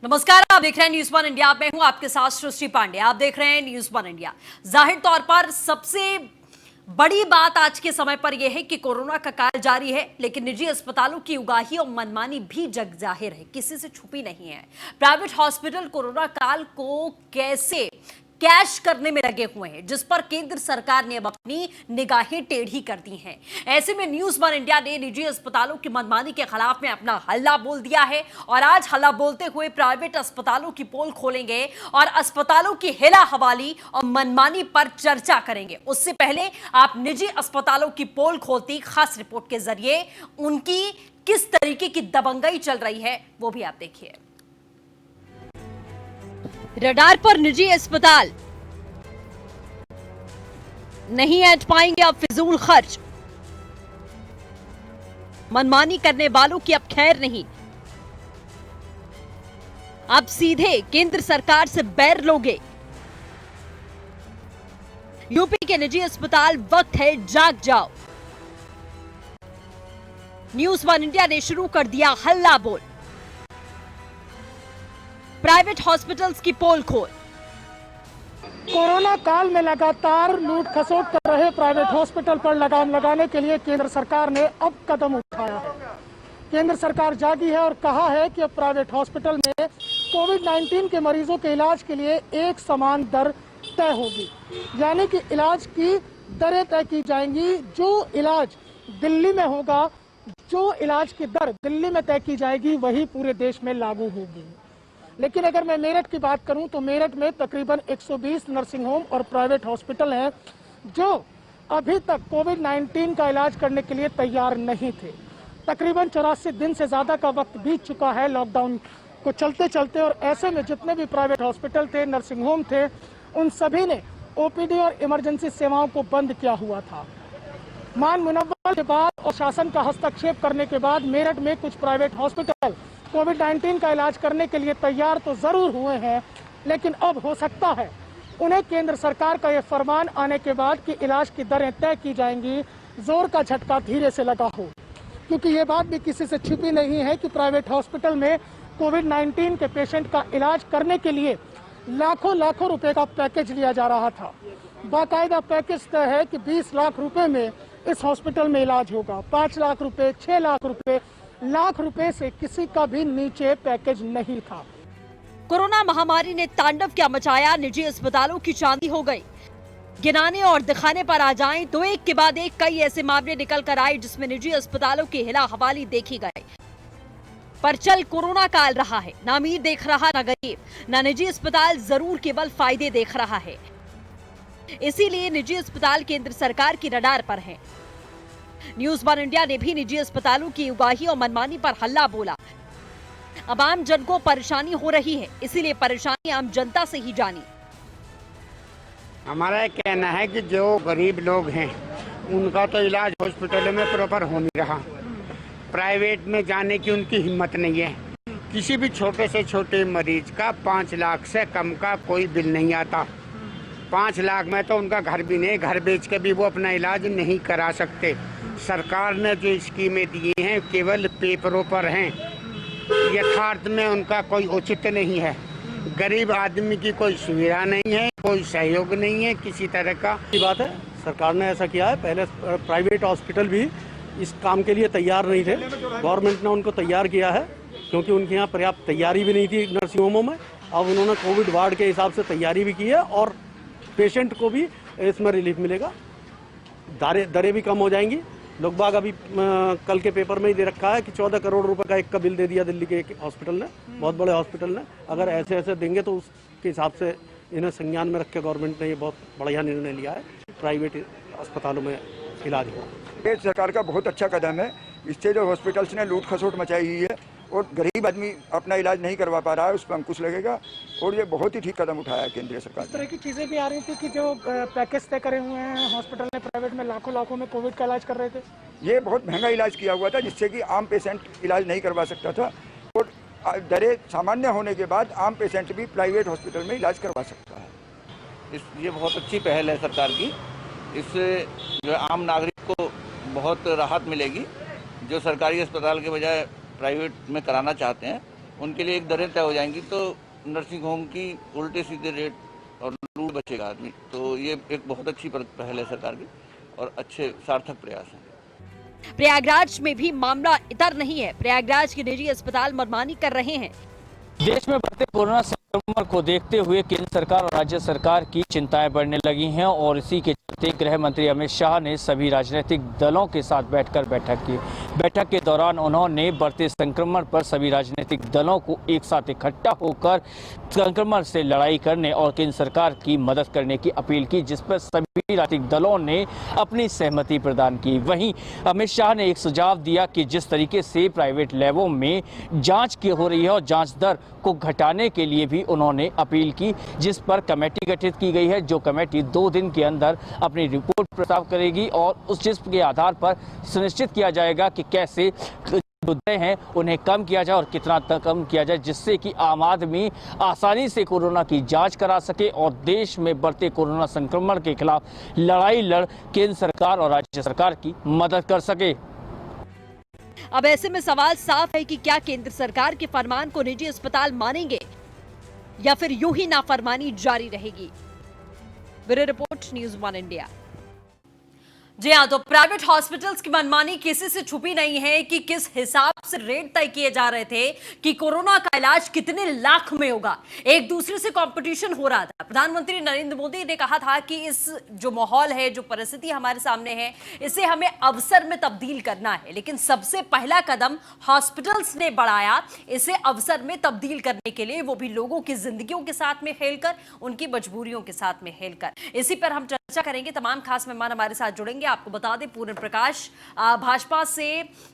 नमस्कार, आप देख रहे हैं न्यूज़ वन इंडिया। मैं हूं आपके साथ सृष्टि पांडे। आप देख रहे हैं न्यूज़ वन इंडिया। जाहिर तौर पर सबसे बड़ी बात आज के समय पर यह है कि कोरोना का काल जारी है, लेकिन निजी अस्पतालों की उगाही और मनमानी भी जग जाहिर है, किसी से छुपी नहीं है। प्राइवेट हॉस्पिटल कोरोना काल को कैसे कैश करने में लगे हुए हैं, जिस पर केंद्र सरकार ने अब अपनी निगाहें टेढ़ी कर दी हैं। ऐसे में न्यूज़ वन इंडिया ने निजी अस्पतालों की मनमानी के खिलाफ में अपना हल्ला बोल दिया है और आज हल्ला बोलते हुए प्राइवेट अस्पतालों की पोल खोलेंगे और अस्पतालों की हेला हवाली और मनमानी पर चर्चा करेंगे। उससे पहले आप निजी अस्पतालों की पोल खोलती खास रिपोर्ट के जरिए उनकी किस तरीके की दबंगई चल रही है वो भी आप देखिए। रडार पर निजी अस्पताल, नहीं ऐंठ पाएंगे अब फिजूल खर्च। मनमानी करने वालों की अब खैर नहीं, अब सीधे केंद्र सरकार से बैर लोगे। यूपी के निजी अस्पताल, वक्त है जाग जाओ। न्यूज़ वन इंडिया ने शुरू कर दिया हल्ला बोल। प्राइवेट हॉस्पिटल्स की पोल खोल। कोरोना काल में लगातार लूट खसोट कर रहे प्राइवेट हॉस्पिटल पर लगाम लगाने के लिए केंद्र सरकार ने अब कदम उठाया है। केंद्र सरकार जागी है और कहा है कि अब प्राइवेट हॉस्पिटल में कोविड-19 के मरीजों के इलाज के लिए एक समान दर तय होगी, यानी कि इलाज की दरें तय की जाएंगी। जो इलाज दिल्ली में होगा, जो इलाज की दर दिल्ली में तय की जाएगी, वही पूरे देश में लागू होगी। लेकिन अगर मैं मेरठ की बात करूं तो मेरठ में तकरीबन 120 नर्सिंग होम और प्राइवेट हॉस्पिटल हैं जो अभी तक कोविड-19 का इलाज करने के लिए तैयार नहीं थे। तकरीबन 84 दिन से ज़्यादा का वक्त बीत चुका है लॉकडाउन को चलते चलते, और ऐसे में जितने भी प्राइवेट हॉस्पिटल थे, नर्सिंग होम थे, उन सभी ने ओपीडी और इमरजेंसी सेवाओं को बंद किया हुआ था। मान मुनव्वल के बाद और शासन का हस्तक्षेप करने के बाद मेरठ में कुछ प्राइवेट हॉस्पिटल कोविड-19 का इलाज करने के लिए तैयार तो जरूर हुए हैं, लेकिन अब हो सकता है उन्हें केंद्र सरकार का यह फरमान आने के बाद कि इलाज की दरें तय की जाएंगी, जोर का झटका धीरे से लगा हो। क्योंकि ये बात भी किसी से छिपी नहीं है कि प्राइवेट हॉस्पिटल में कोविड-19 के पेशेंट का इलाज करने के लिए लाखों लाखों रुपए का पैकेज लिया जा रहा था। बाकायदा पैकेज तय है कि 20 लाख रुपए में इस हॉस्पिटल में इलाज होगा। 5 लाख रुपए, 6 लाख रुपए, लाख रुपए से किसी का भी नीचे पैकेज नहीं था। कोरोना महामारी ने तांडव क्या मचाया, निजी अस्पतालों की चांदी हो गई। गिनाने और दिखाने पर आ जाएं तो एक के बाद एक कई ऐसे मामले निकल कर आए जिसमें निजी अस्पतालों की हिला हवाली देखी गई। पर चल कोरोना काल रहा है, ना अमीर देख रहा ना गरीब, ना निजी अस्पताल जरूर केवल फायदे देख रहा है। इसीलिए निजी अस्पताल केंद्र सरकार की रडार पर है। न्यूज़ वन इंडिया ने भी निजी अस्पतालों की उगाही और मनमानी पर हल्ला बोला। अब आम जन को परेशानी हो रही है, इसीलिए परेशानी आम जनता से ही जानी। हमारा कहना है कि जो गरीब लोग हैं उनका तो इलाज हॉस्पिटलों में प्रॉपर हो नहीं रहा। प्राइवेट में जाने की उनकी हिम्मत नहीं है। किसी भी छोटे से छोटे मरीज का 5 लाख से कम का कोई बिल नहीं आता। 5 लाख में तो उनका घर भी नहीं, घर बेच के भी वो अपना इलाज नहीं करा सकते। सरकार ने जो स्कीमें दी हैं केवल पेपरों पर हैं, यथार्थ में उनका कोई औचित्य नहीं है। गरीब आदमी की कोई सुविधा नहीं है, कोई सहयोग नहीं है किसी तरह का। बात है, सरकार ने ऐसा किया है। पहले प्राइवेट हॉस्पिटल भी इस काम के लिए तैयार नहीं थे, गवर्नमेंट ने उनको तैयार किया है क्योंकि उनके यहाँ पर्याप्त तैयारी भी नहीं थी नर्सिंग होमों में। अब उन्होंने कोविड वार्ड के हिसाब से तैयारी भी की है और पेशेंट को भी इसमें रिलीफ मिलेगा, दरें भी कम हो जाएंगी। लोग बाग अभी कल के पेपर में ही दे रखा है कि 14 करोड़ रुपए का एक का बिल दे दिया दिल्ली के एक हॉस्पिटल ने, बहुत बड़े हॉस्पिटल ने। अगर ऐसे ऐसे देंगे तो उसके हिसाब से इन्हें संज्ञान में रख के गवर्नमेंट ने ये बहुत बढ़िया निर्णय लिया है, प्राइवेट अस्पतालों में इलाज हो। ये सरकार का बहुत अच्छा कदम है। इससे जो हॉस्पिटल्स ने लूट खसोट मचाई हुई है और गरीब आदमी अपना इलाज नहीं करवा पा रहा है, उस पर अंकुश लगेगा और ये बहुत ही ठीक कदम उठाया है केंद्रीय सरकार। इस तरह की चीजें भी आ रही थी कि जो पैकेज तय करे हुए हैं हॉस्पिटल ने प्राइवेट में, लाखों लाखों में कोविड का इलाज कर रहे थे। ये बहुत महंगा इलाज किया हुआ था जिससे कि आम पेशेंट इलाज नहीं करवा सकता था, और दरें सामान्य होने के बाद आम पेशेंट भी प्राइवेट हॉस्पिटल में इलाज करवा सकता है। ये बहुत अच्छी पहल है सरकार की। इससे जो आम नागरिक को बहुत राहत मिलेगी, जो सरकारी अस्पताल के बजाय प्राइवेट में कराना चाहते हैं उनके लिए एक दरें तय हो जाएंगी तो नर्सिंग होम की उल्टे सीधे रेट और लूट बचेगा आदमी। तो ये एक बहुत अच्छी पहल है सरकार की और अच्छे सार्थक प्रयास है। प्रयागराज में भी मामला इतर नहीं है। प्रयागराज के निजी अस्पताल मनमानी कर रहे हैं। देश में बढ़ते कोरोना संक्रमण को देखते हुए केंद्र सरकार और राज्य सरकार की चिंताएं बढ़ने लगी हैं और इसी के चलते गृह मंत्री अमित शाह ने सभी राजनीतिक दलों के साथ बैठकर बैठक की। बैठक के दौरान उन्होंने बढ़ते संक्रमण पर सभी राजनीतिक दलों को एक साथ इकट्ठा होकर संक्रमण से लड़ाई करने और केंद्र सरकार की मदद करने की अपील की, जिस पर सभी राजनीतिक दलों ने अपनी सहमति प्रदान की। वहीं अमित शाह ने एक सुझाव दिया कि जिस तरीके से प्राइवेट लैबों में जांच की हो रही है और जांच दर को घटाने के लिए भी उन्होंने अपील की, जिस पर कमेटी गठित की गई है, जो कमेटी 2 दिन के अंदर अपनी रिपोर्ट प्रस्ताव करेगी और उस जिसके आधार पर सुनिश्चित किया जाएगा कि कैसे मुद्दे हैं उन्हें कम किया जाए और कितना तक कम किया जाए, जिससे कि आम आदमी आसानी से कोरोना की जांच करा सके और देश में बढ़ते कोरोना संक्रमण के खिलाफ लड़ाई लड़ केंद्र सरकार और राज्य सरकार की मदद कर सके। अब ऐसे में सवाल साफ है कि क्या केंद्र सरकार के फरमान को निजी अस्पताल मानेंगे या फिर यूं ही नाफरमानी जारी रहेगी। Bureau report, news 1 India. जी हाँ, तो प्राइवेट हॉस्पिटल्स की मनमानी किसी से छुपी नहीं है कि किस हिसाब से रेट तय किए जा रहे थे कि कोरोना का इलाज कितने लाख में होगा। एक दूसरे से कंपटीशन हो रहा था। प्रधानमंत्री नरेंद्र मोदी ने कहा था कि इस जो माहौल है, जो परिस्थिति हमारे सामने है, इसे हमें अवसर में तब्दील करना है। लेकिन सबसे पहला कदम हॉस्पिटल्स ने बढ़ाया इसे अवसर में तब्दील करने के लिए, वो भी लोगों की जिंदगियों के साथ में खेलकर, उनकी मजबूरियों के साथ में खेलकर। इसी पर हम चर्चा करेंगे। तमाम खास मेहमान हमारे साथ जुड़ेंगे। आपको बता दें, पूर्ण प्रकाश भाजपा से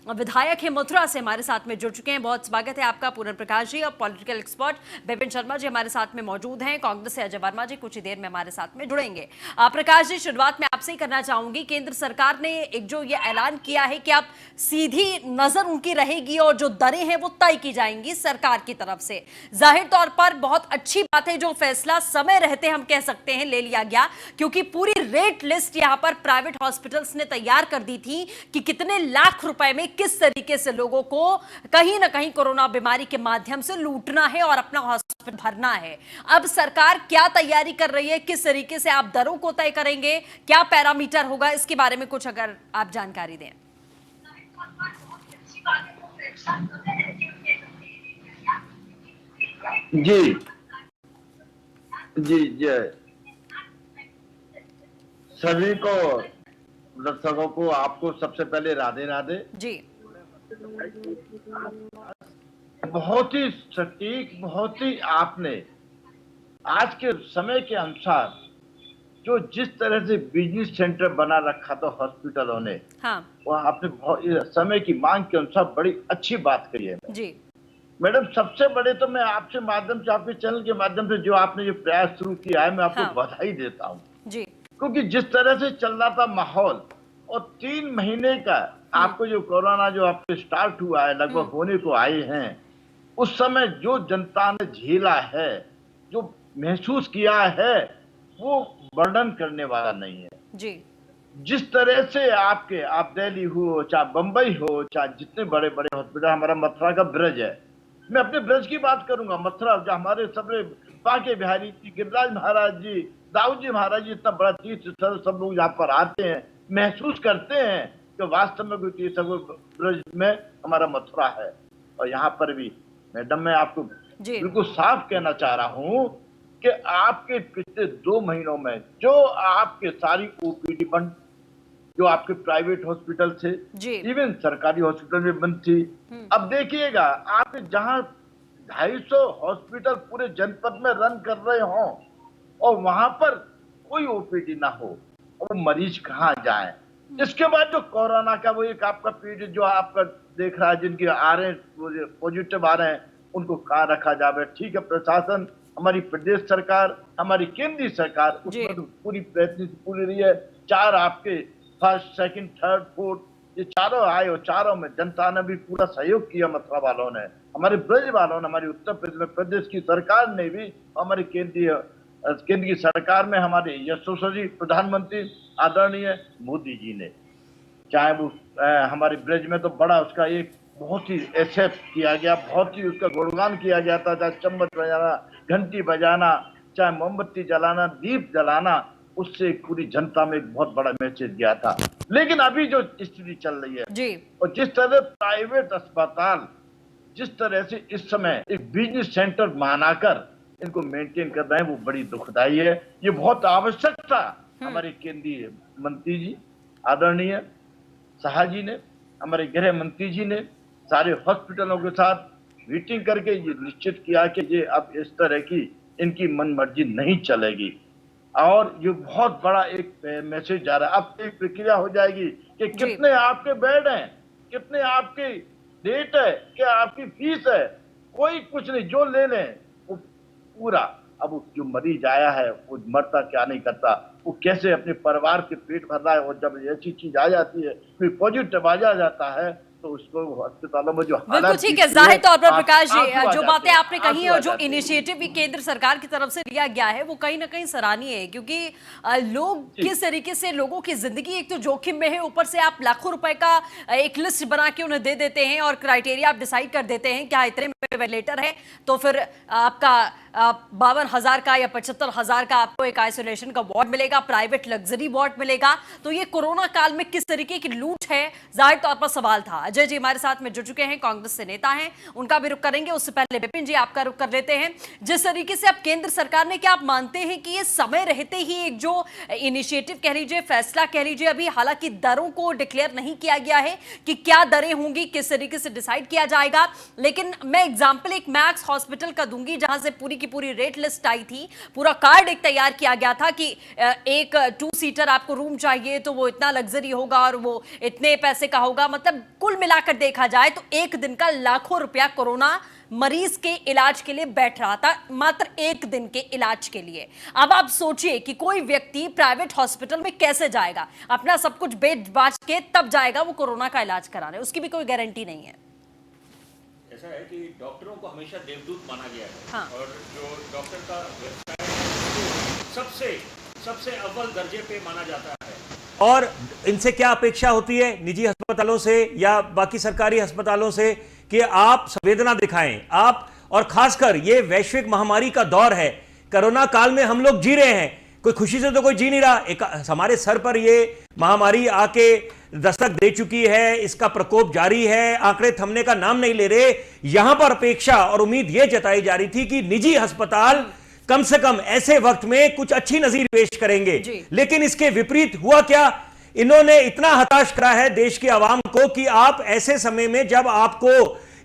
विधायक है, मथुरा से हमारे साथ में जुड़ चुके हैं। बहुत स्वागत है आपका पूर्ण प्रकाश जी। और पॉलिटिकल एक्सपर्ट विपिन शर्मा जी हमारे साथ में मौजूद हैं। कांग्रेस से अजय वर्मा जी कुछ ही देर में हमारे साथ में जुड़ेंगे। प्रकाश जी, शुरुआत में आपसे ही करना चाहूंगी। केंद्र सरकार ने एक जो ये ऐलान किया है कि अब सीधी नजर उनकी रहेगी और जो दरें हैं वो तय की जाएंगी सरकार की तरफ से। जाहिर तौर पर बहुत अच्छी बात है, जो फैसला समय रहते हम कह सकते हैं ले लिया गया, क्योंकि पूरी रेट लिस्ट यहां पर प्राइवेट हॉस्पिटल्स ने तैयार कर दी थी कि कितने लाख रुपए में किस तरीके से लोगों को कहीं ना कहीं कोरोना बीमारी के माध्यम से लूटना है और अपना हॉस्पिटल भरना है। अब सरकार क्या तैयारी कर रही है, किस तरीके से आप दरों को तय करेंगे, क्या पैरामीटर होगा, इसके बारे में कुछ अगर आप जानकारी दें। जी जी जय सभी को, दर्शकों को, आपको सबसे पहले राधे राधे जी। बहुत ही सटीक, बहुत ही आपने आज के समय के अनुसार जो जिस तरह से बिजनेस सेंटर बना रखा था हॉस्पिटलों ने, हाँ वो आपने समय की मांग के अनुसार बड़ी अच्छी बात कही है जी। मैडम। सबसे बड़े तो मैं आपसे माध्यम से, आपके चैनल के माध्यम से जो आपने ये प्रयास शुरू किया है, मैं आपको हाँ। बधाई देता हूँ जी। क्योंकि जिस तरह से चल रहा था माहौल और 3 महीने का आपको जो कोरोना जो आपके स्टार्ट हुआ है, लगभग होने को आए हैं, उस समय जो जनता ने झेला है, जो महसूस किया है, वो वर्णन करने वाला नहीं है जी। जिस तरह से आप दिल्ली हो, चाहे बंबई हो, चाहे जितने बड़े बड़े हॉस्पिटल, हमारा मथुरा का ब्रज है, मैं अपने ब्रज की बात करूंगा। मथुरा जो हमारे सबसे बांके बिहारी जी, गिरिराज महाराज जी, दाऊद जी महाराज जी, इतना बड़ा तीर्थ स्थल, सब लोग यहाँ पर आते हैं, महसूस करते हैं कि वास्तव में कोई तीर्थ ब्रज में हमारा मथुरा है। और यहाँ पर भी मैडम मैं आपको बिल्कुल साफ कहना चाह रहा हूँ कि आपके पिछले 2 महीनों में जो आपके सारी ओपीडी बंद, जो आपके प्राइवेट हॉस्पिटल थे, इवन सरकारी हॉस्पिटल में बंद थी। अब देखिएगा, आप जहां 250 हॉस्पिटल पूरे जनपद में रन कर रहे हो और वहां पर कोई ओपीडी ना हो, और मरीज कहाँ जाए। इसके बाद जो कोरोना का वो एक आपका पीरियड जो आपका देख रहा है, जिनके आ रहे हैं पॉजिटिव आ रहे हैं, उनको कहाँ रखा जाए। ठीक है, प्रशासन, हमारी प्रदेश सरकार, हमारी केंद्रीय सरकार उसमें तो पूरी प्रयत्न पूरी रही है। 4 आपके फर्स्ट, सेकंड, थर्ड, फोर्थ, ये चारों आए और चारों में जनता ने भी पूरा सहयोग किया। मथुरा वालों ने, हमारे ब्रज वालों ने, हमारी उत्तर प्रदेश की सरकार ने भी, हमारी केंद्रीय सरकार में हमारे यशस्वी प्रधानमंत्री आदरणीय मोदी जी ने, चाहे वो हमारे ब्रज में तो बड़ा उसका एक बहुत ही एक्सेप्ट किया गया, बहुत ही उसका गुणगान किया जाता था। चम्मच बजाना, घंटी बजाना, चाहे मोमबत्ती जलाना, दीप जलाना, उससे पूरी जनता में एक बहुत बड़ा मैसेज गया था। लेकिन अभी जो स्थिति चल रही है जी और जिस तरह प्राइवेट अस्पताल जिस तरह से इस समय एक बिजनेस सेंटर मानाकर इनको मेंटेन कर रहे हैं, वो बड़ी दुखदाई है। ये बहुत आवश्यक था। हमारे केंद्रीय मंत्री जी आदरणीय शाह जी ने, हमारे गृह मंत्री जी ने सारे हॉस्पिटलों के साथ मीटिंग करके ये निश्चित किया कि ये अब इस तरह की इनकी मनमर्जी नहीं चलेगी। और ये बहुत बड़ा एक मैसेज जा रहा है। अब एक प्रक्रिया हो जाएगी कि कितने आपके बेड हैं, कितने आपकी रेट है, क्या आपकी फीस है, कोई कुछ नहीं, जो ले लें वो पूरा। अब जो मरीज आया है वो मरता क्या नहीं करता, वो कैसे अपने परिवार के पेट भर रहा है। और जब ऐसी चीज आ जाती है, कोई पॉजिटिव आ जाता है, तो उसको अस्पतालों में जो बिल्कुल ठीक है। जाहिर तौर पर प्रकाश जी, जो बातें आपने कही है और जो इनिशिएटिव भी केंद्र सरकार की तरफ से लिया गया है वो कहीं ना कहीं सराहनीय है, क्योंकि लोग किस तरीके से लोगों की जिंदगी एक तो जोखिम में है, ऊपर से आप लाखों रुपए का एक लिस्ट बना के उन्हें दे देते हैं और क्राइटेरिया आप डिसाइड कर देते हैं क्या इतने में वेंटिलेटर है तो फिर आपका 52,000 का या 75,000 का आपको एक आइसोलेशन का वार्ड मिलेगा, प्राइवेट लग्जरी वार्ड मिलेगा। तो ये कोरोना काल में किस तरीके की लूट है, जाहिर तौर पर सवाल था। अजय जी हमारे साथ में जुड़ चुके हैं, कांग्रेस से नेता हैं, उनका भी रुख करेंगे। उससे पहले विपिन जी आपका रुख कर लेते हैं। जिस तरीके से अब केंद्र सरकार ने, क्या आप मानते हैं कि ये समय रहते ही एक जो इनिशिएटिव कह लीजिए, फैसला कह लीजिए, अभी हालांकि दरों को डिक्लेयर नहीं किया गया है कि क्या दरें होंगी, किस तरीके से डिसाइड किया जाएगा, लेकिन मैं एग्जाम्पल एक मैक्स हॉस्पिटल का दूंगी जहां से पूरी की पूरी रेट लिस्ट आई थी, पूरा कार्ड एक तैयार किया गया था कि एक 2 सीटर आपको रूम चाहिए तो वो इतना लग्जरी होगा और वो इतने पैसे का होगा। मतलब कुल मिलाकर देखा जाए तो एक दिन का लाखों रुपया कोरोना मरीज के इलाज के लिए बैठ रहा था, मात्र एक दिन के इलाज के लिए। अब आप सोचिए कि कोई व्यक्ति प्राइवेट हॉस्पिटल में कैसे जाएगा, अपना सब कुछ बेच बाच के तब जाएगा वो कोरोना का इलाज कराने, उसकी भी कोई गारंटी नहीं है। ऐसा है कि डॉक्टरों को हमेशा देवदूत माना गया है। हाँ। और जो डॉक्टर का व्यवसाय है सबसे अव्वल दर्जे पे माना जाता है। और इनसे क्या अपेक्षा होती है निजी अस्पतालों से या बाकी सरकारी अस्पतालों से कि आप संवेदना दिखाएं, आप, और खासकर ये वैश्विक महामारी का दौर है, कोरोना काल में हम लोग जी रहे हैं, कोई खुशी से तो कोई जी नहीं रहा। एक हमारे सर पर ये महामारी आके दस्तक दे चुकी है, इसका प्रकोप जारी है, आंकड़े थमने का नाम नहीं ले रहे। यहां पर अपेक्षा और उम्मीद यह जताई जा रही थी कि निजी अस्पताल कम से कम ऐसे वक्त में कुछ अच्छी नजीर पेश करेंगे, लेकिन इसके विपरीत हुआ क्या? इन्होंने इतना हताश करा है देश की आवाम को कि आप ऐसे समय में जब आपको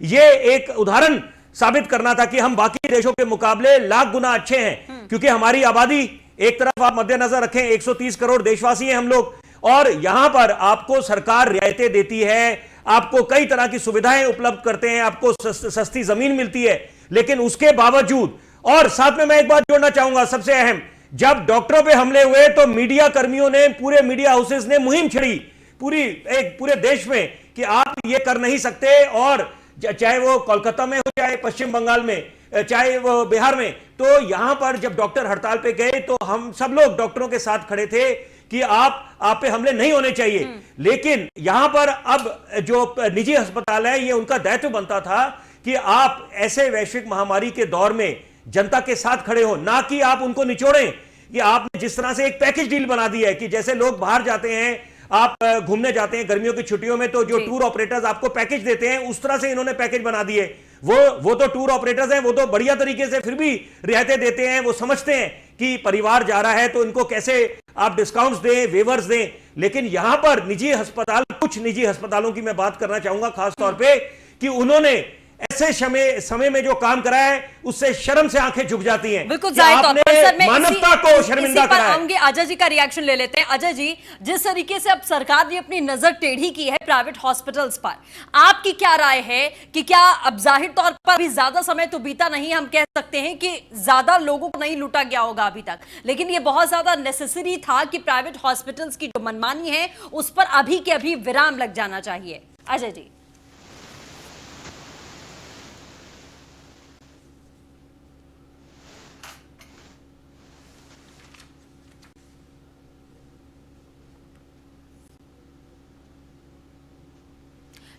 यह एक उदाहरण साबित करना था कि हम बाकी देशों के मुकाबले लाख गुना अच्छे हैं, क्योंकि हमारी आबादी एक तरफ आप मद्देनजर रखें 130 करोड़ देशवासी हैं हम लोग, और यहां पर आपको सरकार रियायतें देती है, आपको कई तरह की सुविधाएं उपलब्ध करते हैं, आपको सस्ती जमीन मिलती है, लेकिन उसके बावजूद, और साथ में मैं एक बात जोड़ना चाहूंगा सबसे अहम, जब डॉक्टरों पे हमले हुए तो मीडिया कर्मियों ने, पूरे मीडिया हाउसेस ने मुहिम छिड़ी पूरे देश में कि आप ये कर नहीं सकते, और चाहे वो कोलकाता में हो, चाहे पश्चिम बंगाल में, चाहे वो बिहार में। तो यहां पर जब डॉक्टर हड़ताल पे गए तो हम सब लोग डॉक्टरों के साथ खड़े थे कि आप पे हमले नहीं होने चाहिए, लेकिन यहां पर अब जो निजी अस्पताल है ये उनका दायित्व बनता था कि आप ऐसे वैश्विक महामारी के दौर में जनता के साथ खड़े हो, ना कि आप उनको निचोड़ें। कि आपने जिस तरह से एक पैकेज डील बना दी है कि जैसे लोग बाहर जाते हैं, आप घूमने जाते हैं गर्मियों की छुट्टियों में, तो जो टूर ऑपरेटर्स आपको पैकेज देते हैं उस तरह से इन्होंने पैकेज बना दिए। वो तो टूर ऑपरेटर्स हैं, वो तो बढ़िया तरीके से फिर भी रियायतें देते हैं, वो समझते हैं कि परिवार जा रहा है तो इनको कैसे आप डिस्काउंट्स दें, वेवर्स दें। लेकिन यहां पर निजी अस्पताल, कुछ निजी अस्पतालों की मैं बात करना चाहूंगा खास तौर पे, कि उन्होंने ऐसे समय में जो काम करा है उससे शर्म से आंखें झुक जाती हैं। बिल्कुल जाहिर तौर पर सर, मैं मानवता को शर्मिंदा करा है। आऊंगी, अजय जी का रिएक्शन ले लेते हैं। अजय जी, जिस तरीके से अब सरकार ने अपनी नजर टेढ़ी की है प्राइवेट हॉस्पिटल्स पर, आपकी क्या राय है कि क्या अब जाहिर तौर पर अभी ज्यादा समय तो बीता नहीं, हम कह सकते हैं कि ज्यादा लोगों को नहीं लूटा गया होगा अभी तक, लेकिन ये बहुत ज्यादा नेसेसरी था कि प्राइवेट हॉस्पिटल्स की जो मनमानी है उस पर अभी के अभी विराम लग जाना चाहिए? अजय जी।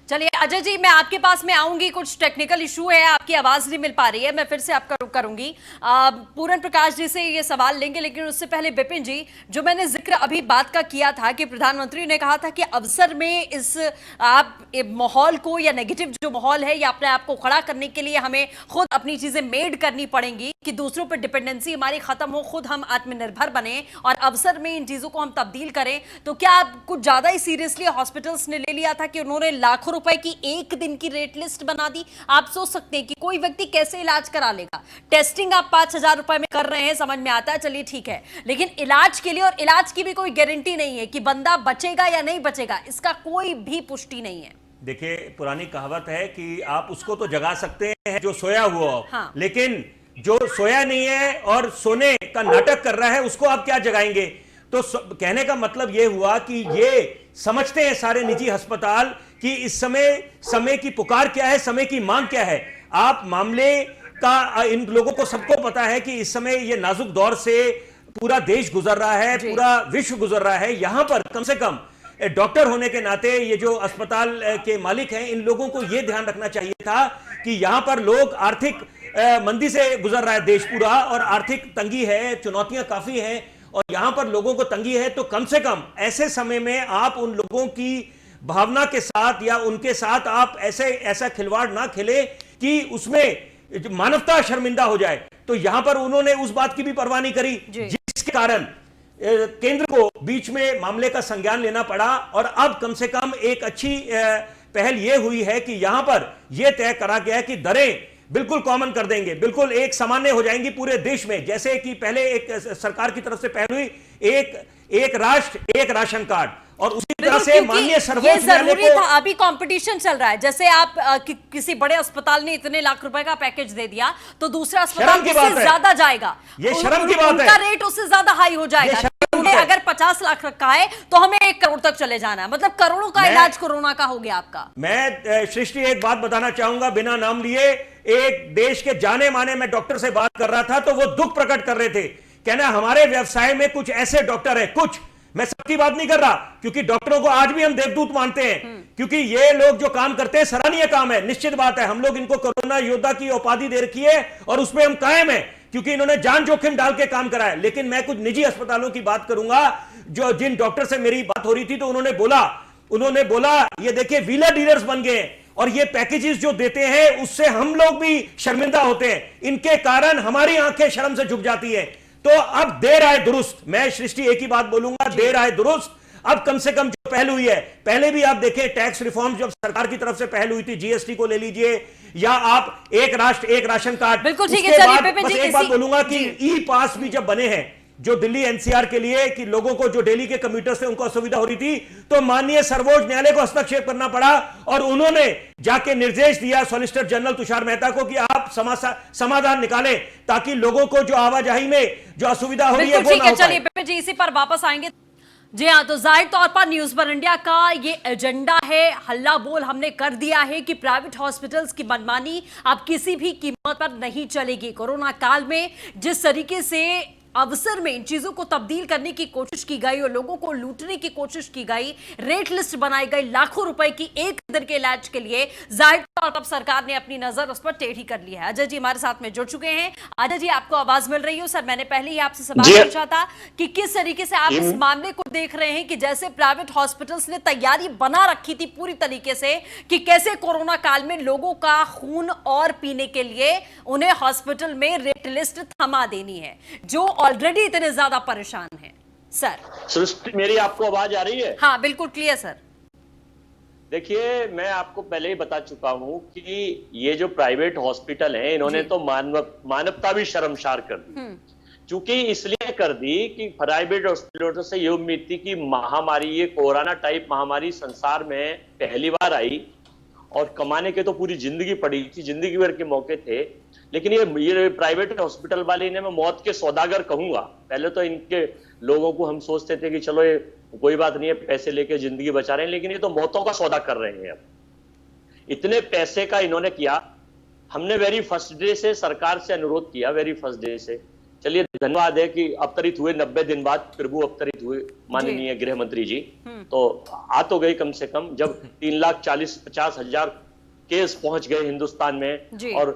चलिए अजय जी, मैं आपके पास में आऊंगी, कुछ टेक्निकल इशू है, आपकी आवाज नहीं मिल पा रही है, मैं फिर से आपका रुख करूंगी। पूरन प्रकाश जी से ये सवाल लेंगे, लेकिन उससे पहले विपिन जी, जो मैंने जिक्र अभी बात का किया था कि प्रधानमंत्री ने कहा था कि अवसर में इस आप माहौल को या नेगेटिव जो माहौल है या अपने आप को खड़ा करने के लिए हमें खुद अपनी चीजें मेड करनी पड़ेंगी कि दूसरों पर डिपेंडेंसी हमारी खत्म हो, खुद हम आत्मनिर्भर बने और अवसर में इन चीजों को हम तब्दील करें। तो क्या आप कुछ ज्यादा ही सीरियसली हॉस्पिटल्स ने ले लिया था कि उन्होंने लाखों रुपए की एक दिन की रेट लिस्ट बना दी? आप सोच सकते हैं कि कोई व्यक्ति कैसे इलाज करा लेगा? टेस्टिंग आप 5,000 रुपए में कर रहे हैं, समझ में आता है, चलिए ठीक है, लेकिन इलाज के लिए, और इलाज की भी कोई गारंटी नहीं है कि बंदा बचेगा या नहीं बचेगा, इसका कोई भी पुष्टि नहीं है। देखिए, पुरानी कहावत है कि आप उसको तो जगा सकते हैं जो सोया हुआ हो, हाँ। लेकिन जो सोया नहीं है और सोने का नाटक कर रहा है उसको आप क्या जगाएंगे? तो कहने का मतलब यह हुआ कि ये समझते हैं सारे निजी अस्पताल कि इस समय की पुकार क्या है, समय की मांग क्या है। आप मामले का इन लोगों को सबको पता है कि इस समय ये नाजुक दौर से पूरा देश गुजर रहा है, पूरा विश्व गुजर रहा है। यहां पर कम से कम डॉक्टर होने के नाते ये जो अस्पताल के मालिक हैं, इन लोगों को ये ध्यान रखना चाहिए था कि यहां पर लोग आर्थिक मंदी से गुजर रहा है देश पूरा, और आर्थिक तंगी है, चुनौतियां काफी हैं और यहां पर लोगों को तंगी है। तो कम से कम ऐसे समय में आप उन लोगों की भावना के साथ या उनके साथ आप ऐसा खिलवाड़ ना खेले कि उसमें मानवता शर्मिंदा हो जाए। तो यहां पर उन्होंने उस बात की भी परवाह नहीं करी, जिसके कारण केंद्र को बीच में मामले का संज्ञान लेना पड़ा। और अब कम से कम एक अच्छी पहल यह हुई है कि यहां पर यह तय करा गया है कि दरें बिल्कुल कॉमन कर देंगे, बिल्कुल एक सामान्य हो जाएंगी पूरे देश में। जैसे कि पहले एक सरकार की तरफ से पहल हुई, एक राष्ट्र एक राशन कार्ड, और उसी तरह से माननीय सर्वोच्च न्यायालय को अभी कंपटीशन चल रहा है। जैसे आप किसी बड़े अस्पताल ने इतने लाख रुपए का पैकेज दे दिया तो दूसरा अस्पताल उससे ज्यादा जाएगा, ये शर्म की बात है, उनका रेट उससे ज्यादा हाई हो जाएगा। अगर 50 लाख रखा है तो हमें 1 करोड़ तक चले जाना है, मतलब करोड़ों का इलाज कोरोना का हो गया आपका। मैं सृष्टि एक बात बताना चाहूंगा बिना नाम लिए। एक देश के जाने माने मैं डॉक्टर से बात कर रहा था तो वो दुख प्रकट कर रहे थे, कहना हमारे व्यवसाय में कुछ ऐसे डॉक्टर है, कुछ, मैं सबकी बात नहीं कर रहा क्योंकि डॉक्टरों को आज भी हम देवदूत मानते हैं, क्योंकि ये लोग जो काम करते हैं सराहनीय काम है, निश्चित बात है। हम लोग इनको कोरोना योद्धा की उपाधि दे रखी है और उसमें हम कायम हैं क्योंकि इन्होंने जान जोखिम डाल के काम करा है। लेकिन मैं कुछ निजी अस्पतालों की बात करूंगा, जो जिन डॉक्टर से मेरी बात हो रही थी तो उन्होंने बोला ये देखिए व्हीलर डीलर्स बन गए हैं और ये पैकेजेस जो देते हैं उससे हम लोग भी शर्मिंदा होते हैं, इनके कारण हमारी आंखें शर्म से झुक जाती है। तो अब देर आए दुरुस्त, मैं सृष्टि एक ही बात बोलूंगा, देर आए दुरुस्त। अब कम से कम जो पहल हुई है, पहले भी आप देखें टैक्स रिफॉर्म जब सरकार की तरफ से पहल हुई थी, जीएसटी को ले लीजिए या आप एक राष्ट्र एक राशन कार्ड, बिल्कुल ठीक है। बस एक बात बोलूंगा कि ई पास भी जब बने हैं जो दिल्ली एनसीआर के लिए, कि लोगों को जो दिल्ली के कम्यूटर्स थे उनको असुविधा हो रही थी, तो माननीय सर्वोच्च न्यायालय को हस्तक्षेप करना पड़ा और उन्होंने जाके निर्देश दिया सॉलिसिटर जनरल तुषार मेहता को कि आप समाधान निकालें ताकि लोगों को जो आवाजाही में जो असुविधा हो रही है वो ना हो। चलिए पेपर जी इसी पर वापस आएंगे। जी हाँ, तो जाहिर तौर पर न्यूज वन इंडिया का ये एजेंडा है, हल्ला बोल हमने कर दिया है कि प्राइवेट हॉस्पिटल्स की मनमानी अब किसी भी कीमत पर नहीं चलेगी। कोरोना काल में जिस तरीके से अवसर में इन चीजों को तब्दील करने की कोशिश की गई और लोगों को लूटने की कोशिश की गई, रेट लिस्ट बनाई गई लाखों रुपए की एक दिन के इलाज के लिए, जाहिर तौर पर सरकार ने अपनी नजर उस पर टेढ़ी कर ली है। अजय जी हमारे साथ में जुड़ चुके हैं। अजय जी, आपको आवाज मिल रही हो? सर, मैंने पहले ही आपसे सवाल पूछा था कि किस तरीके से आप इस मामले को देख रहे हैं कि जैसे प्राइवेट हॉस्पिटल्स ने तैयारी बना रखी थी पूरी तरीके से कि कैसे कोरोना काल में लोगों का खून और पीने के लिए उन्हें हॉस्पिटल में रेट लिस्ट थमा देनी है, जो ऑलरेडी इतने ज्यादा परेशान हैं। सर सृष्टि, मेरी आपको आवाज आ रही है? हाँ बिल्कुल क्लियर सर। देखिए, मैं आपको पहले ही बता चुका हूं कि ये जो प्राइवेट हॉस्पिटल हैं, इन्होंने तो मानवता भी शर्मसार कर दी। चूंकि इसलिए कर दी कि प्राइवेट हॉस्पिटलों से ये उम्मीद थी कि महामारी, ये कोरोना टाइप महामारी संसार में पहली बार आई और कमाने के तो पूरी जिंदगी पड़ी थी, जिंदगी भर के मौके थे। लेकिन ये प्राइवेट हॉस्पिटल वाले, इन्हें मैं मौत के सौदागर कहूंगा। पहले तो इनके लोगों को हम सोचते थे कि चलो ये कोई बात नहीं है, पैसे लेके जिंदगी बचा रहे हैं, लेकिन ये तो मौतों का सौदा कर रहे हैं। अब इतने पैसे का इन्होंने किया। हमने वेरी फर्स्ट डे से सरकार से अनुरोध किया, वेरी फर्स्ट डे से, चलिए धन्यवाद है कि अवतरित हुए 90 दिन बाद प्रभु अवतरित हुए माननीय गृह मंत्री जी। तो आ तो गई कम से कम, जब 3,40,50,000 केस पहुंच गए हिंदुस्तान में और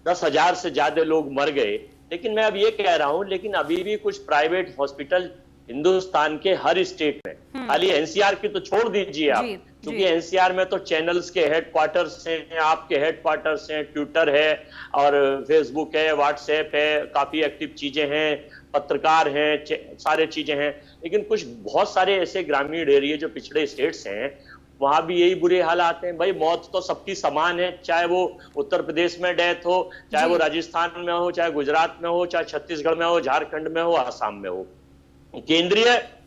10,000 से ज्यादा लोग मर गए। लेकिन मैं अब ये कह रहा हूं, लेकिन अभी भी कुछ प्राइवेट हॉस्पिटल हिंदुस्तान के हर स्टेट में, खाली एनसीआर की तो छोड़ दीजिए आप, क्योंकि एनसीआर में तो चैनल्स के हेडक्वार्टर्स हैं, आपके हेडक्वार्टर्स हैं, ट्विटर है और फेसबुक है, व्हाट्सएप है, काफी एक्टिव चीजें हैं, पत्रकार हैं, सारे चीजें हैं। लेकिन कुछ बहुत सारे ऐसे ग्रामीण एरिया जो पिछड़े स्टेट्स हैं, वहां भी यही बुरे हालात हैं। भाई मौत तो सबकी समान है, चाहे वो उत्तर प्रदेश में डेथ हो, चाहे वो राजस्थान में हो, चाहे गुजरात में हो, चाहे छत्तीसगढ़ में हो, झारखंड में हो, आसाम में हो। केंद्रीय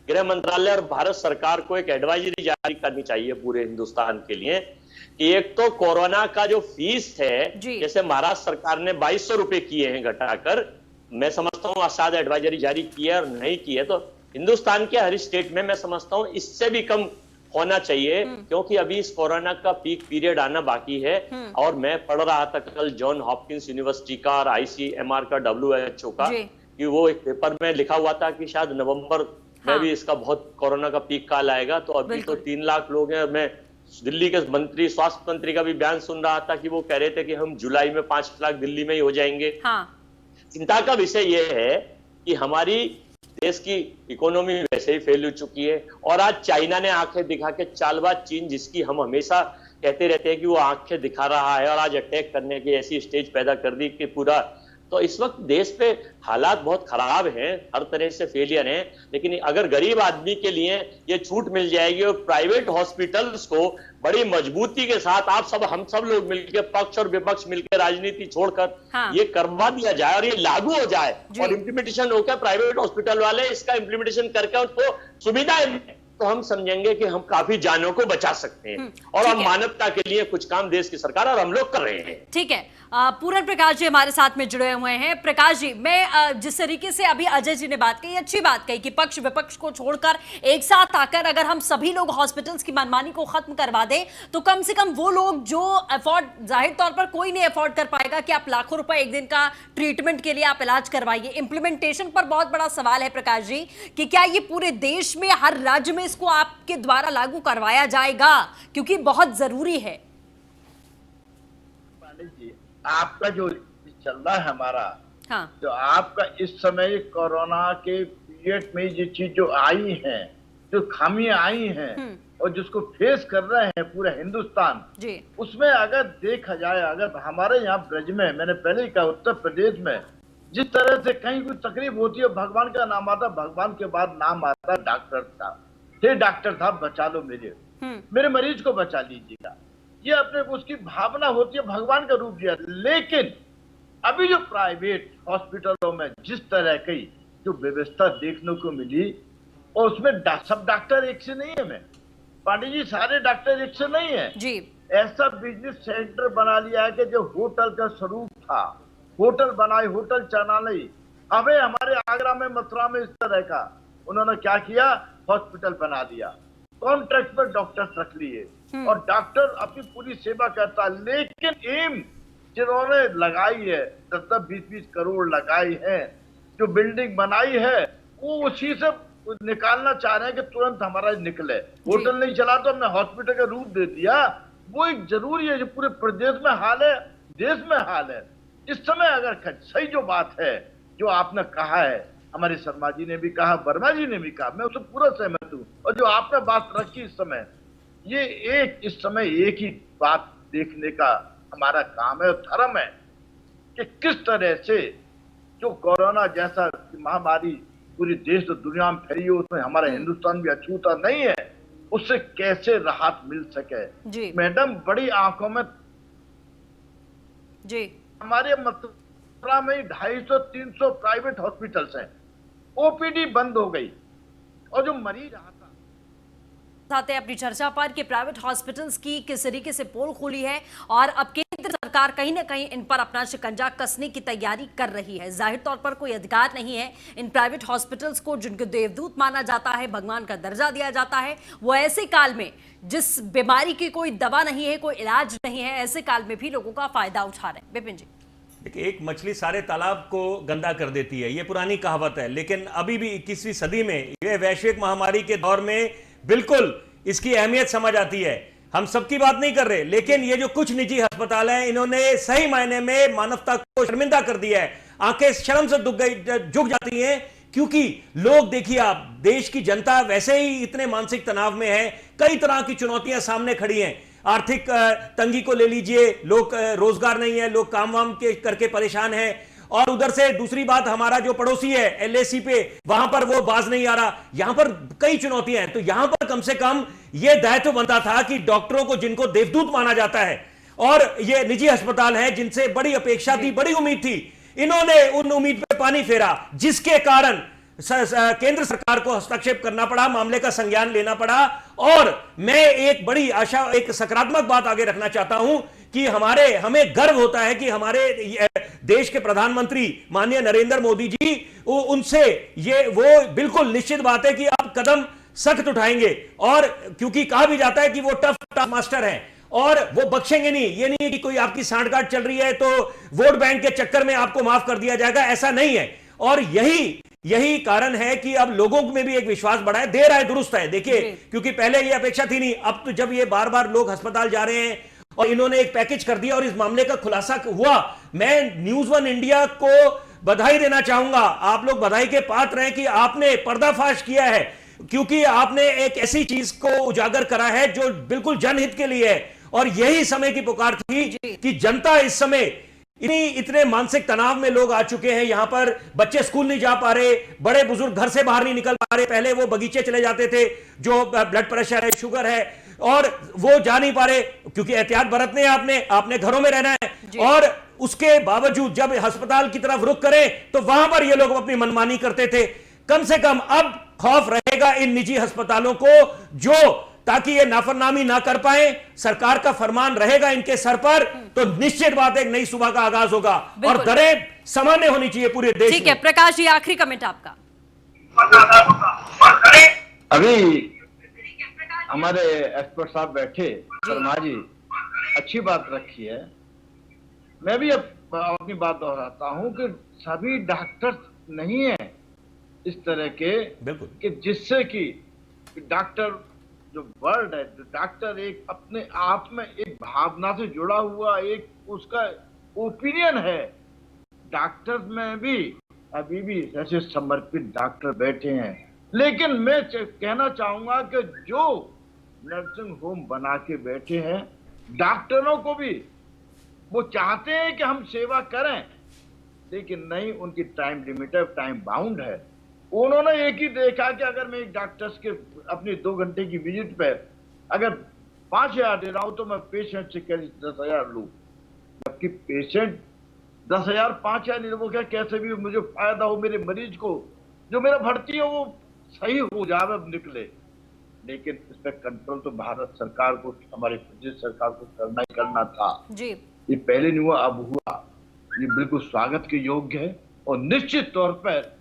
गृह मंत्रालय और भारत सरकार को एक एडवाइजरी जारी करनी चाहिए पूरे हिंदुस्तान के लिए कि एक तो कोरोना का जो फीस है, जैसे महाराष्ट्र सरकार ने 2,200 रुपए किए हैं घटाकर, मैं समझता हूँ शायद एडवाइजरी जारी की है और नहीं की है, तो हिंदुस्तान के हर स्टेट में मैं समझता हूँ इससे भी कम होना चाहिए, क्योंकि अभी इस कोरोना का पीक पीरियड आना बाकी है। और मैं पढ़ रहा था कल जॉन हॉपकिंस यूनिवर्सिटी का और ICMR का, WHO का, कि वो एक पेपर में लिखा हुआ था कि शायद नवंबर में भी इसका बहुत कोरोना का पीक काल आएगा। तो अभी तो 3 लाख लोग हैं। मैं दिल्ली के मंत्री, स्वास्थ्य मंत्री का भी बयान सुन रहा था कि वो कह रहे थे कि हम जुलाई में 5 लाख दिल्ली में ही हो जाएंगे। चिंता का विषय ये है कि हमारी देश की इकोनॉमी वैसे ही फेल हो चुकी है और आज चाइना ने आंखें दिखा के, चालबाज चीन जिसकी हम हमेशा कहते रहते हैं कि वो आंखें दिखा रहा है, और आज अटैक करने की ऐसी स्टेज पैदा कर दी कि पूरा, तो इस वक्त देश पे हालात बहुत खराब हैं, हर तरह से फेलियर हैं। लेकिन अगर गरीब आदमी के लिए ये छूट मिल जाएगी और प्राइवेट हॉस्पिटल्स को बड़ी मजबूती के साथ हम सब लोग मिलकर, पक्ष और विपक्ष मिलकर, राजनीति छोड़कर ये करवा दिया जाए और ये लागू हो जाए और इम्प्लीमेंटेशन होकर प्राइवेट हॉस्पिटल वाले इसका इम्प्लीमेंटेशन करके उनको सुविधाएं, तो हम समझेंगे कि हम काफी जानों को बचा सकते हैं और हम मानवता के लिए कुछ काम देश की सरकार और हम लोग कर रहे हैं। ठीक है, पूरन प्रकाश जी हमारे साथ में जुड़े हुए हैं। प्रकाश जी, मैं जिस तरीके से अभी अजय जी ने बात कही, अच्छी बात कही कि पक्ष विपक्ष को छोड़कर एक साथ आकर अगर हम सभी लोग हॉस्पिटल्स की मनमानी को खत्म करवा दें, तो कम से कम वो लोग जो अफोर्ड, जाहिर तौर पर कोई नहीं अफोर्ड कर पाएगा कि आप लाखों रुपए एक दिन का ट्रीटमेंट के लिए आप इलाज करवाइए। इंप्लीमेंटेशन पर बहुत बड़ा सवाल है प्रकाश जी कि क्या ये पूरे देश में हर राज्य में इसको आपके द्वारा लागू करवाया जाएगा, क्योंकि बहुत जरूरी है। आपका जो चल रहा है हमारा, जो आपका इस समय कोरोना के पीरियड में ये चीज जो आई है, जो खामियां आई हैं और जिसको फेस कर रहे हैं पूरा हिंदुस्तान, उसमें अगर देखा जाए, अगर हमारे यहाँ ब्रज में, मैंने पहले ही कहा, उत्तर प्रदेश में जिस तरह से कहीं कोई तकलीफ होती है, भगवान का नाम आता, भगवान के बाद नाम आता डॉक्टर साहब, हे डॉक्टर साहब बचा लो मेरे मरीज को बचा लीजिएगा, ये अपने उसकी भावना होती है, भगवान का रूप दिया। लेकिन अभी जो प्राइवेट हॉस्पिटलों में जिस तरह की जो व्यवस्था देखने को मिली, और उसमें सब डॉक्टर एक से नहीं है, मैं पांडे जी, सारे डॉक्टर एक से नहीं है जी। ऐसा बिजनेस सेंटर बना लिया है कि जो होटल का स्वरूप था, होटल बनाए, होटल चलाने, अबे हमारे आगरा में, मथुरा में इस तरह का उन्होंने क्या किया, हॉस्पिटल बना दिया, कॉन्ट्रैक्ट पर डॉक्टर्स रख लिए और डॉक्टर अपनी पूरी सेवा करता। लेकिन एम जिन्होंने लगाई है, 10-10, 20-20 करोड़ लगाई है, जो बिल्डिंग बनाई है, वो उसी से निकालना चाह रहे हैं कि तुरंत हमारा निकले। होटल नहीं चला तो हमने हॉस्पिटल का रूप दे दिया। वो एक जरूरी है, जो पूरे प्रदेश में हाल है, देश में हाल है। इस समय अगर सही जो बात है, जो आपने कहा है, हमारे शर्मा जी ने भी कहा, वर्मा जी ने भी कहा, मैं उससे पूरा सहमत हूँ, और जो आपने बात रखी इस समय, ये इस समय एक ही बात देखने का हमारा काम है और धर्म है कि किस तरह से जो कोरोना जैसा महामारी पूरी देश और दुनिया में फैली है, उसमें हमारा हिंदुस्तान भी अछूता नहीं है, उससे कैसे राहत मिल सके। मैडम, बड़ी आंखों में जी, हमारे मथुरा में 250-300 प्राइवेट हॉस्पिटल्स हैं, ओपीडी बंद हो गई, और जो मरीज आते हैं अपनी चर्चा पर कि प्राइवेट हॉस्पिटल्स की किस तरीके से पोल खोली है और अब केंद्र सरकार कहीं ना कहीं इन पर अपना शिकंजा कसने की तैयारी कर रही है। जाहिर तौर पर कोई अधिकार नहीं है इन प्राइवेट हॉस्पिटल्स को, जिनको देवदूत माना जाता है, भगवान का दर्जा दिया जाता है, वो ऐसे काल में जिस बीमारी की कोई दवा नहीं है, कोई इलाज नहीं है, ऐसे काल में भी लोगों का फायदा उठा रहे हैं। विपिन जी, देखिए, एक मछली सारे तालाब को गंदा कर देती है, ये पुरानी कहावत है, लेकिन अभी भी 21वीं सदी में ये वैश्विक महामारी के दौर में बिल्कुल इसकी अहमियत समझ आती है। हम सबकी बात नहीं कर रहे, लेकिन ये जो कुछ निजी अस्पताल हैं, इन्होंने सही मायने में मानवता को शर्मिंदा कर दिया है। आंखें शर्म से झुक जाती हैं, क्योंकि लोग, देखिए आप, देश की जनता वैसे ही इतने मानसिक तनाव में है, कई तरह की चुनौतियां सामने खड़ी हैं। आर्थिक तंगी को ले लीजिए, लोग रोजगार नहीं है, लोग काम वाम के करके परेशान हैं, और उधर से दूसरी बात, हमारा जो पड़ोसी है एलएसी पे, वहां पर वो बाज नहीं आ रहा। यहां पर कई चुनौतियां हैं, तो यहां पर कम से कम ये दायित्व बनता था कि डॉक्टरों को, जिनको देवदूत माना जाता है, और ये निजी अस्पताल हैं जिनसे बड़ी अपेक्षा थी, बड़ी उम्मीद थी, इन्होंने उन उम्मीद पे पानी फेरा, जिसके कारण केंद्र सरकार को हस्तक्षेप करना पड़ा, मामले का संज्ञान लेना पड़ा। और मैं एक बड़ी आशा, एक सकारात्मक बात आगे रखना चाहता हूं कि हमें गर्व होता है कि हमारे देश के प्रधानमंत्री माननीय नरेंद्र मोदी जी, उनसे वो बिल्कुल निश्चित बात है कि आप कदम सख्त उठाएंगे, और क्योंकि कहा भी जाता है कि वो टफ मास्टर हैं और वो बख्शेंगे नहीं। ये नहीं कि कोई आपकी सांठगांठ चल रही है तो वोट बैंक के चक्कर में आपको माफ कर दिया जाएगा, ऐसा नहीं है। और यही कारण है कि अब लोगों में भी एक विश्वास बढ़ा है, देर आए दुरुस्त है। देखिए, क्योंकि पहले ये अपेक्षा थी नहीं, अब तो जब ये बार बार लोग अस्पताल जा रहे हैं और इन्होंने एक पैकेज कर दिया और इस मामले का खुलासा हुआ, मैं न्यूज़1 इंडिया को बधाई देना चाहूंगा। आप लोग बधाई के पात्र हैं कि आपने पर्दाफाश किया है, क्योंकि आपने एक ऐसी चीज को उजागर करा है जो बिल्कुल जनहित के लिए है। और यही समय की पुकार थी कि जनता इस समय इतने मानसिक तनाव में लोग आ चुके हैं। यहां पर बच्चे स्कूल नहीं जा पा रहे, बड़े बुजुर्ग घर से बाहर नहीं निकल पा रहे। पहले वो बगीचे चले जाते थे, जो ब्लड प्रेशर है, शुगर है, और वो जा नहीं पा रहे क्योंकि एहतियात बरतने आपने घरों में रहना है। और उसके बावजूद जब अस्पताल की तरफ रुख करें तो वहां पर ये लोग अपनी मनमानी करते थे। कम से कम अब खौफ रहेगा इन निजी अस्पतालों को, जो ताकि ये नाफरमानी ना कर पाए। सरकार का फरमान रहेगा इनके सर पर, तो निश्चित बात एक नई सुबह का आगाज होगा और दरें सामान्य होनी चाहिए पूरे देश में। ठीक है प्रकाश जी, आखिरी कमेंट आपका। अभी हमारे एक्सपर्ट साहब बैठे, शर्मा जी अच्छी बात रखी है। मैं भी अब अपनी बात दोहराता हूं कि सभी डॉक्टर नहीं है इस तरह के, बिल्कुल, कि जिससे कि डॉक्टर जो वर्ड है, डॉक्टर एक अपने आप में एक भावना से जुड़ा हुआ एक उसका ओपिनियन है। डॉक्टर्स में भी अभी भी ऐसे समर्पित डॉक्टर बैठे हैं, लेकिन मैं कहना चाहूंगा कि जो नर्सिंग होम बना के बैठे हैं, डॉक्टरों को भी वो चाहते हैं कि हम सेवा करें, लेकिन नहीं, उनकी टाइम लिमिट है, टाइम बाउंड है। उन्होंने एक ही देखा कि अगर मैं एक डॉक्टर्स के अपनी 2 घंटे की विजिट पे अगर 5,000 दे रहा हूं तो मैं पेशेंट से कैसे 10,000 लूं, जबकि पेशेंट 10,000 5,000 नहीं, वो क्या कैसे भी मुझे फायदा हो, मेरे मरीज को जो मेरा भर्ती है वो सही हो जाए, अब निकले। लेकिन इस पर कंट्रोल तो भारत सरकार को, हमारी प्रदेश सरकार को करना ही करना था जी। ये पहले नहीं हुआ, अब हुआ। ये बिल्कुल स्वागत के योग्य है। और निश्चित तौर पर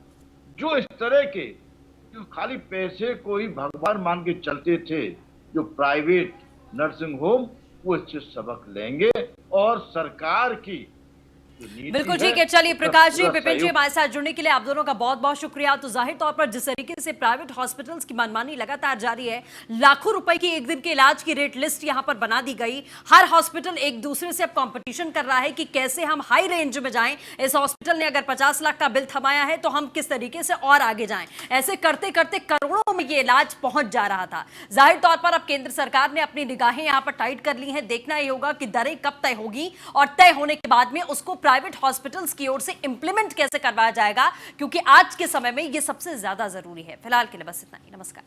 जो इस तरह के जो खाली पैसे को ही भगवान मान के चलते थे, जो प्राइवेट नर्सिंग होम, वो इससे सबक लेंगे और सरकार की बिल्कुल ठीक है। चलिए प्रकाश जी, विपिन जी हमारे साथ जुड़ने के लिए आप दोनों का बहुत बहुत शुक्रिया। तो जाहिर तौर पर जिस तरीके से प्राइवेट हॉस्पिटल्स की मनमानी लगातार जारी है, लाखों रुपए की एक दिन के इलाज की रेट लिस्ट यहां पर बना दी गई। हर हॉस्पिटल एक दूसरे से अब कंपटीशन कर रहा है कि कैसे हम हाई रेंज में जाएं। इस हॉस्पिटल ने अगर 50 लाख का बिल थमाया है तो हम किस तरीके से और आगे जाएं। ऐसे करते करते करोड़ों में ये इलाज पहुंच जा रहा था। जाहिर तौर पर अब केंद्र सरकार ने अपनी निगाहें यहां पर टाइट कर ली हैं। देखना ही होगा कि दरें कब तय होगी और तय होने के बाद में उसको प्राइवेट हॉस्पिटल्स की ओर से इंप्लीमेंट कैसे करवाया जाएगा, क्योंकि आज के समय में यह सबसे ज्यादा जरूरी है। फिलहाल के लिए बस इतना ही। नमस्कार।